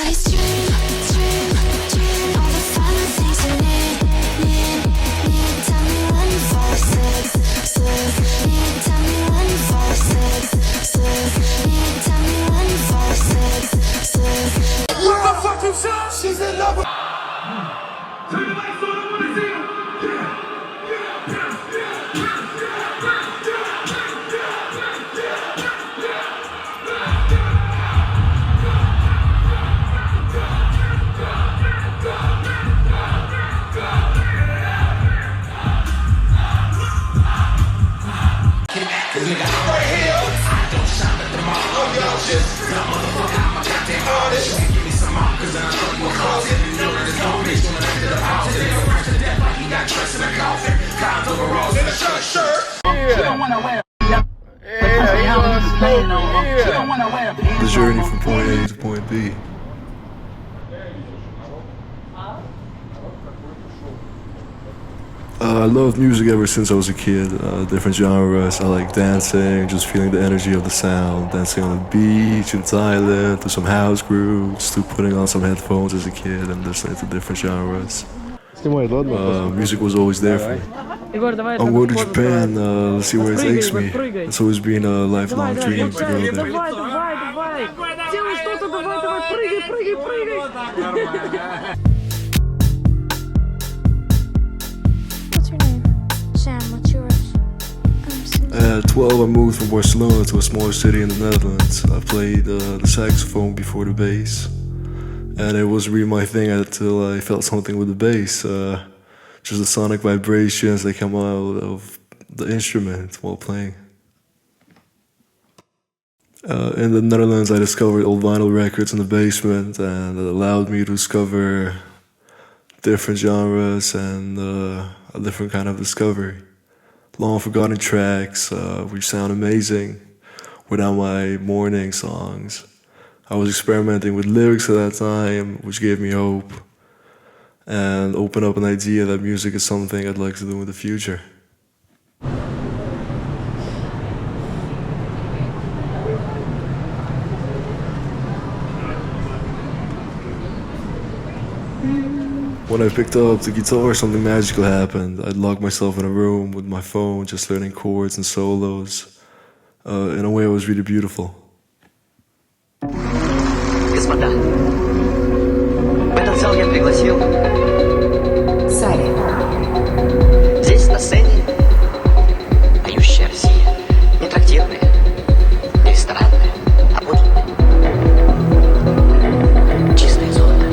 always dream, dream, dream all the fun things you need, need, need. Tell me when you fall asleep, sleep. Need, tell me when you fall asleep, sleep. Need, tell me when you fall asleep, sleep. What the fuck you say? She's in love with. Turn the lights on, I wanna see you. The journey from point A to point B. I loved music ever since I was a kid, different genres. I like dancing, just feeling the energy of the sound, dancing on the beach in Thailand, to some house grooves, to putting on some headphones as a kid and listening to different genres. Music was always there for me. I'm going to Japan, let's see where it takes me. It's always been a lifelong dream to go there. Делай что-то, давай, прыгай, прыгай, прыгай. What's your name? Sam, what's yours? At 12, I moved from Barcelona to a smaller city in the Netherlands. I played the saxophone before the bass, and it wasn't really my thing until I felt something with the bass. Just the sonic vibrations that come out of the instrument while playing. In the Netherlands, I discovered old vinyl records in the basement, and it allowed me to discover different genres and a different kind of discovery. Long forgotten tracks, which sound amazing, were now my morning songs. I was experimenting with lyrics at that time, which gave me hope, and opened up an idea that music is something I'd like to do in the future. When I picked up the guitar, something magical happened. I'd lock myself in a room with my phone, just learning chords and solos. In a way, it was really beautiful. Господа, в этот зал я пригласил Сари. Здесь на сцене поющая Россия. Не трактирная, не ресторанная, а подлинная. Чистое золото.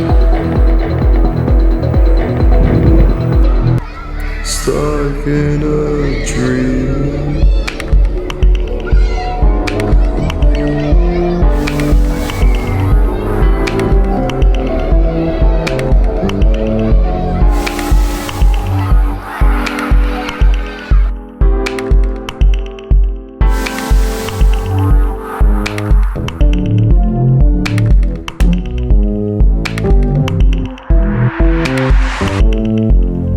Stuck in a dream.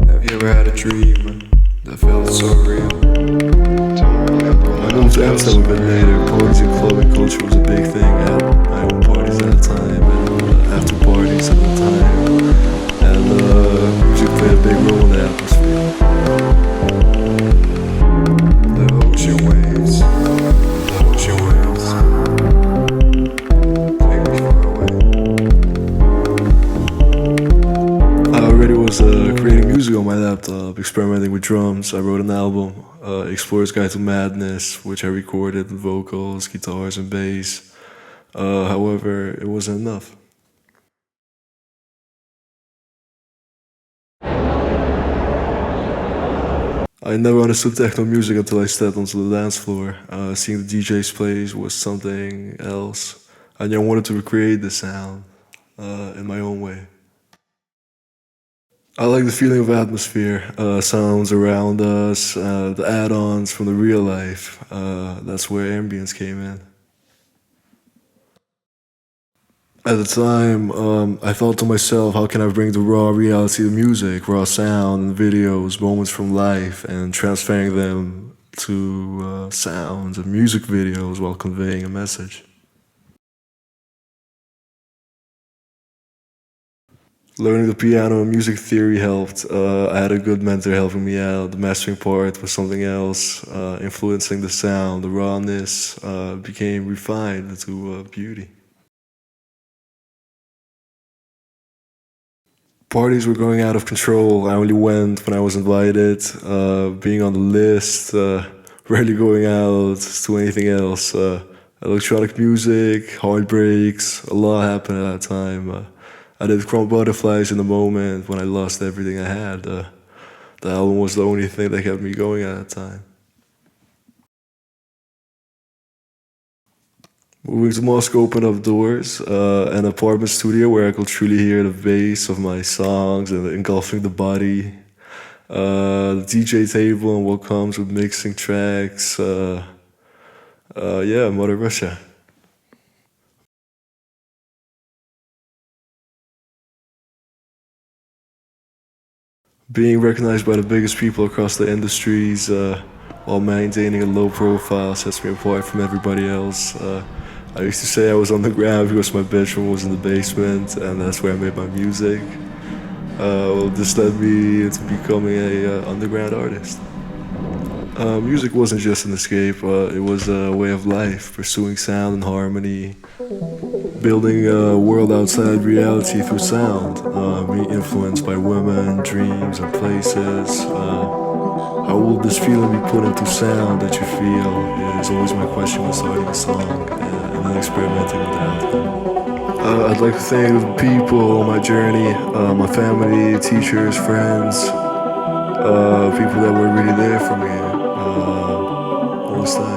Have you ever had a dream that felt so real? I moved to Amsterdam a bit later. Parties and clubbing culture was a big thing. I had my own parties at the time, and after parties at the time. And music played a big role in the atmosphere. The ocean waves, the ocean waves. Take me far away. I already was creating music on my laptop, experimenting with drums. I wrote an album, Explorer's Guide to Madness, which I recorded with vocals, guitars, and bass. However, it wasn't enough. I never understood techno music until I stepped onto the dance floor. Seeing the DJs play was something else. I knew I wanted to recreate the sound in my own way. I like the feeling of atmosphere, sounds around us, the add-ons from the real life. That's where ambience came in. At the time, I thought to myself, how can I bring the raw reality of music, raw sound and videos, moments from life, and transferring them to sounds and music videos while conveying a message. Learning the piano and music theory helped. I had a good mentor helping me out. The mastering part was something else. Influencing the sound, the rawness became refined into beauty. Parties were going out of control. I only went when I was invited. Being on the list, rarely going out to anything else. Electronic music, heartbreaks, a lot happened at that time. I did Chrome Butterflies in the moment when I lost everything I had. The album was the only thing that kept me going at that time. Moving to Moscow opened up doors, an apartment studio where I could truly hear the bass of my songs and engulfing the body. The DJ table and what comes with mixing tracks. Yeah, Mother Russia. Being recognized by the biggest people across the industries while maintaining a low profile sets me apart from everybody else. I used to say I was on the ground because my bedroom was in the basement, and that's where I made my music. Well, this led me into becoming a underground artist. Music wasn't just an escape, it was a way of life, pursuing sound and harmony, building a world outside reality through sound, being influenced by women, dreams, and places. How will this feeling be put into sound that you feel is always my question when starting a song and then experimenting with the outcome. I'd like to thank the people on my journey, my family, teachers, friends, people that were really there for me all this time.